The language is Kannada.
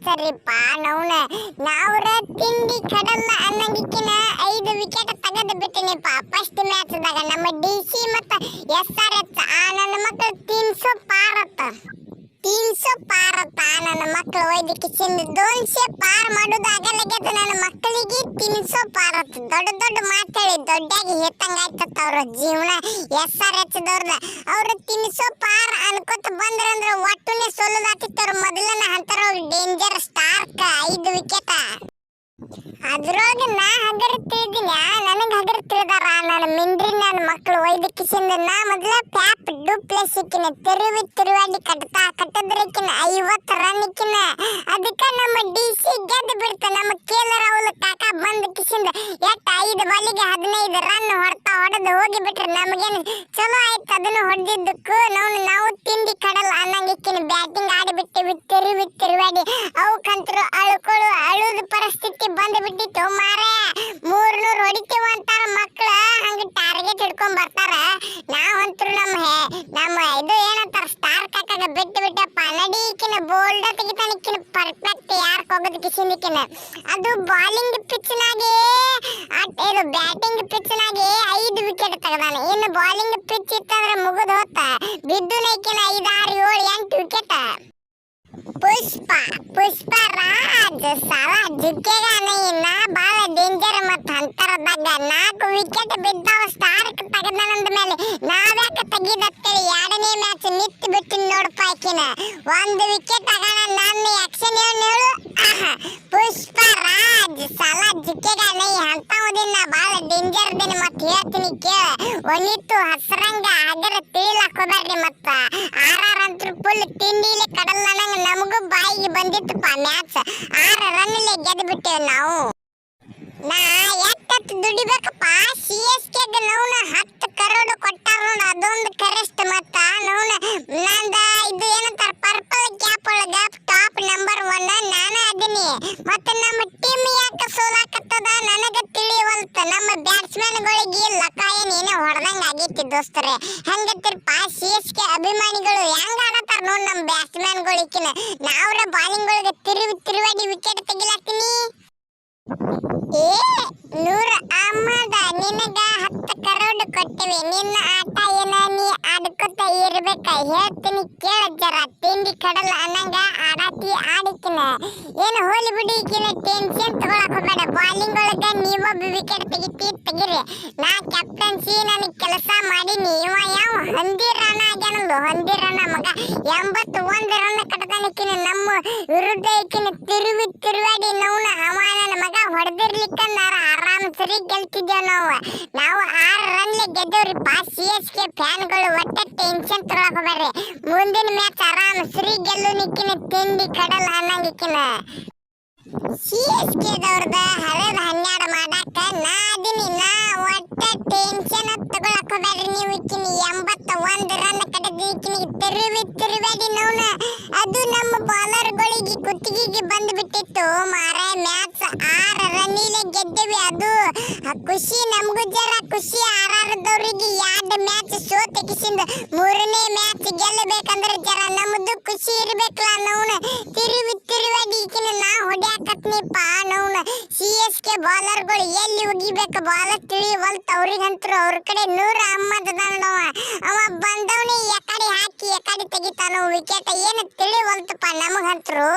ಮ್ಯಾಚ್ ರೀಪ ನೌನ ನಾವ್ರ ತಿಂಡಿ ಕಡಲ್ಲ ಅನ್ನಂಗಿಕ್ಕಿನ 5 ವಿಕೆಟ್ ತೆಗೆದು ಬಿಟ್ಟಿನಿಪ್ಪ ಫಸ್ಟ್ ಮ್ಯಾಚ್ದಾಗ ನಮ್ಮ ಡಿಸಿ ಮತ್ತು SRH ನನ್ನ ಮಕ್ಕಳು 300 ಪಾರತ್ತ 300 ಪಾರತ್ತ ನನ್ನ ಮಕ್ಕಳು ಒಯ್ದಕ್ಕಿಸಿಂದ 200 ಪಾರ್ ಮಾಡೋದು ಆಗಲಾಗ್ಯದ ನನ್ನ ಮಕ್ಕಳಿಗೆ 300 ಪಾರತ್ತ ದೊಡ್ಡ ಮಾತಾಡಿ ದೊಡ್ಡಾಗಿ ಹೆತ್ತಂಗಾಯ್ತತ್ತ ಅವ್ರ ಜೀವನ SRH ದವ್ರದ ಅವ್ರು 300 ಪಾರ್ ಅನ್ಕೋತ ಬಂದ್ರಂದ್ರ ಒಟ್ಟುನೆ ಸೋಲದಾತಿತ್ತವ್ರು ಮೊದಲನ ಅಂತಾರ ಡೇಂಜರ್ ಸ್ಟಾರ್ಕ್ 5 ವಿಕೆಟ್ ಅದ್ರೊಳಗೆ ನಾ ಹಗರ ತಿಳಿದಿನ ನನಗೆ ಹಗರ ತಿಳಿದಾರ ನನ್ನ ಮಿಂಡ್ರಿ ನನ್ನ ಮಕ್ಕಳು ಒಯ್ದಕ್ಕಿಸಿಂದ ನಾ ಮೊದಲ ಪ್ಯಾಪ್ ಡೂಪ್ಲೆಸಿಕ್ಕಿನ ತಿರುವಾಡಿ ಕಟ್ಟದ್ರಕ್ಕಿನ 50 ರನ್ನಿಕ್ಕಿನ ಅದಕ್ಕೆ ನಮ್ಮ ಡಿಸಿ ಗೆದ್ದು ಬಿಡ್ತ ನಮ್ಮ ಕೇಲ ರಾಹುಲ್ ಕಾಕ ಬಂದ ಕಿಸಿಂದ ಎಟ್ 5 ಬಾಲಿಗೆ 15 ರನ್ ಹೊಡೆದು ಹೋಗಿ ಬಿಟ್ರೆ ನಮಗೇನು ಚಲೋ ಆಯ್ತು ಅದನ್ನು ಹೊಡೆದಿದ್ದಕ್ಕೂ ನಾವು ತಿಂಡಿ ಕಡಲ್ ಅನ್ನಂಗಿಕ್ಕಿನ ಬ್ಯಾಟಿಂಗ್ ಆಡಿಬಿಟ್ಟಿವಿ ತಿರುವಾಡಿ ಅವಕ್ಕಂತರು ಅಳುದು ಪರಿಸ್ಥಿತಿ ಬಂದು ಬಿಟ್ಟಿತ್ತು ಮಾರೇ 300 ಹೊಡಿತೀವಿ ಅಂತಾರ ಮಕ್ಕಳು ಹಂಗ ಟಾರ್ಗೆಟ್ ಹಿಡ್ಕೊಂಡ್ ಬರ್ತಾರ ನಾವಂತರು ನಮ್ಮ ಇದು ಏನಂತಾರ ಸ್ಟಾರ್ ಕಾಕಾಗ ಬಿಟ್ಟಪ್ಪ ನಡೀಕಿನ ಬೋಲ್ಡ್ ತೆಗಿತಾನಿಕ್ಕಿನ ಪರ್ಫೆಕ್ಟ್ ಯಾರು ಹೋಗೋದು ಕಿಸಿಂದಿಕ್ಕಿನ ಅದು ಬಾಲಿಂಗ್ ಪಿಚ್ನಾಗೆ ಇದು ಬ್ಯಾಟಿಂಗ್ ಪಿಚ್ನಾಗೆ 5 ವಿಕೆಟ್ ತೆಗದಾನ ಇನ್ನು ಬಾಲಿಂಗ್ ಪಿಚ್ ಇತ್ತಂದ್ರೆ ಮುಗಿದು ಹೋತ ಬಿದ್ದು ನೈಕಿನ 5 6 7 8 ವಿಕೆಟ್ ಪುಷ್ಪ ರಾಜ್ ಸಾಲ ಜುಕ್ಕೆಗಾನ ಇನ್ನ ಬಾಳ ಡೇಂಜರ್ ಮತ್ತ ಅಂತರದಾಗ 4 ವಿಕೆಟ್ ಬಿದ್ದಾವ ಸ್ಟಾರ್ಕ್ ತೆಗೆದನಂದ ಮೇಲೆ ನಾವ್ಯಾಕ ತೆಗಿದತ್ತೇಳಿ 2ನೇ ಮ್ಯಾಚ್ ನಿತ್ತು ಬಿಟ್ಟಿನ ನೋಡಪ್ಪ ಆಕಿನ 1 ವಿಕೆಟ್ ತಗೋಣ ನನ್ನ ಆಕ್ಷನ್ ಹೇಳು ಪುಷ್ಪ ರಾಜ್ ಸಾಲ ಜುಕ್ಕೆಗಾನ ಅಂತವದಿನ ಬಾಳ ಡೇಂಜರ್ ದಿನ ಮತ್ತೆ ಹೇಳ್ತೀನಿ ಕೇಳ ಒನಿತ್ತು ಹಸರಂಗ ಅದರ ತಿಳಿಲಕ್ ಹೋಗ್ಬೇಡ್ರಿ ಮತ್ತ ಅಂತ ಫುಲ್ ತಿಂಡಿಲೆ ಕಡಲ್ ನಂಗ ನಮಗೂ ಬಾಯಿಗೆ ಬಂದಿತ್ತಪ್ಪ ಮ್ಯಾಚ್ 6 ರನ್ನಲ್ಲಿ ಗೆದ್ದು ಬಿಟ್ಟೇವೆ ನಾವು ನಾ ಎಷ್ಟತ್ತು ದುಡಿಬೇಕಪ್ಪ CSK ನೌನ 10 ಕರೋಡ್ ಕೊಟ್ಟಾರ ನೋಡು ಅದೊಂದು ಕರೆಸ್ಟ್ ಮತ್ತ ನೌನ ನಂದ ಇದು ಏನಂತಾರ ಪರ್ಪಲ್ ಕ್ಯಾಪ್ ಒಳಗ ಟಾಪ್ ನಂಬರ್ 1 ನಾನು ಅದೀನಿ ಮತ್ತೆ ನಮ್ಮ ಟೀಮ್ ಯಾಕೆ ಸೋಲಾಕತ್ತದ ನನಗ ತಿಳಿಯವಲ್ತ ನಮ್ಮ ಬ್ಯಾಟ್ಸ್ಮನ್ಗಳಿಗೆ ಲಕಾಯನ್ ಏನೇ ಹೊಡೆದಂಗ ಆಗೈತಿ ದೋಸ್ತರೇ ಹೆಂಗತ್ತಿರಪ್ಪ CSK ಅಭಿಮಾನಿಗಳು ಹೆಂಗ ಆಡತಾರ ನೋಡ್ ನಮ್ಮ ಬ್ಯಾಟ್ಸ್ಮನ್ಗಳಿಕಿನ ನಾವ್ರ ಬಾಲಿಂಗ್ ಒಳಗೆ ತಿರುವಾಡಿ ವಿಕೆಟ್ ತೆಗಿಲಾತೀನಿ ನೂರ್ ಅಹಮದ್ ನಿನಗ 10 ಕರೋಡ್ ಕೊಟ್ಟಿವಿ ನಿನ್ನ ಆಟ ಏನ ನೀ ಆಡ್ಕೊತ ಇರ್ಬೇಕ ಹೇಳ್ತೀನಿ ಕೇಳ ಜರ ತಿಂಡಿ ಕಡಲ್ ಅನ್ನಂಗ ಆಡಿಕಿನ ಏನು ಹೋಲಿ ಬಿಡಿಕಿನ ಟೆನ್ಷನ್ ತಗೊಳಕ್ ಹೋಗ್ಬೇಡ ಬಾಲಿಂಗ್ ಒಳಗ ನೀವೊಬ್ಬ ವಿಕೆಟ್ ತೆಗಿರಿ ನಾ ಕ್ಯಾಪ್ಟನ್ಸಿ ನನಗೆ ಕೆಲಸ ಮಾಡೀನಿ ಇವ ಯಾವ ಹಂದಿರನ ಆಗ್ಯಾನಲ್ಲ ಹಂದಿರನ ಮಗ 81 ರನ್ ಕಟ್ಟದಾನಿಕಿನ ನಮ್ಮ ವಿರುದ್ಧ ಈಕಿನ ತಿರುವಾಡಿ ನೌನ ಹವಾನನ ಮಗ ಹೊಡೆದಿರ್ಲಿಕ್ಕಂದಾರ ಆರಾಮ್ ಸರಿ ಗೆಲ್ತಿದ್ದೇವ್ ನಾವು 6 ರನ್ಲೆ ಗೆದ್ದವ್ರಿಪ್ಪ CSK ಫ್ಯಾನ್ಗಳು ಒಟ್ಟೆ ಟೆನ್ಷನ್ ತಗೊಳಕ್ ಹೋಗ್ಬೇಡ್ರಿ ಮುಂದಿನ ಮ್ಯಾಚ್ ಆರಾಮ್ ಸರಿ ಗೆಲ್ಲು ನಿಕ್ಕಿನ ತಿಂಡಿ ಕಡಲ್ ಅನ್ನಂಗಿಕ್ಕಿನ CSK ದವ್ರದ ಹಳೇದ 12 ಮಾಡಾಕ ನಾ ಅದೀನಿ ನಾ ಒಟ್ಟೆ ಟೆನ್ಷನ್ ತಗೊಳಕ್ ಹೋಗ್ಬೇಡ್ರಿ ನೀವು ಇಕ್ಕಿನ 81 ರನ್ ಕಟ್ಟದ ಇಕ್ಕಿನಿಗೆ ತಿರುವಾಡಿ ನೌನ ಅದು ನಮ್ಮ ಬಾಲರ್ಗಳಿಗೆ ಕುತ್ತಿಗೆಗೆ ಬಂದು ಬಿಟ್ಟಿತ್ತು ಮಾರೇ ಮ್ಯಾಚ್ 6 ರನ್ನಿಲೆ ಗೆದ್ದಿವಿ ಅದು ಖುಷಿ ನಮಗೂ ಜರ ಖುಷಿ ಆರ್ದವ್ರಿಗೆ 2 ಮ್ಯಾಚ್ ಸೋತಕಿಸಿಂದ 3ನೇ ಮ್ಯಾಚ್ ಗೆಲ್ಲಬೇಕಂದ್ರೆ ಜರ ನಮ್ದು ಖುಷಿ ಇರ್ಬೇಕಲ್ಲ ನೌನ ತಿರುವಾಡಿ ಈಕಿನ ನಾ ಹೊಡ್ಯಾಕತ್ನಿಪ್ಪ ನೌನ CSK ಬಾಲರ್ಗಳು ಎಲ್ಲಿ ಹೋಗಿಬೇಕು ಬಾಲ ತಿಳಿವಲ್ತ ಅವ್ರಿಗಂತರು ಅವ್ರ ಕಡೆ ನೂರ್ ಅಹಮದ್ ಅದಾನವ ಅವ ಬಂದವನೇ ಎಕಡೆ ಹಾಕಿ ಎಕಡೆ ತೆಗಿತಾನೋ ವಿಕೆಟ್ ಏನು ತಿಳಿವಲ್ತಪ್ಪ ನಮಗಂತರು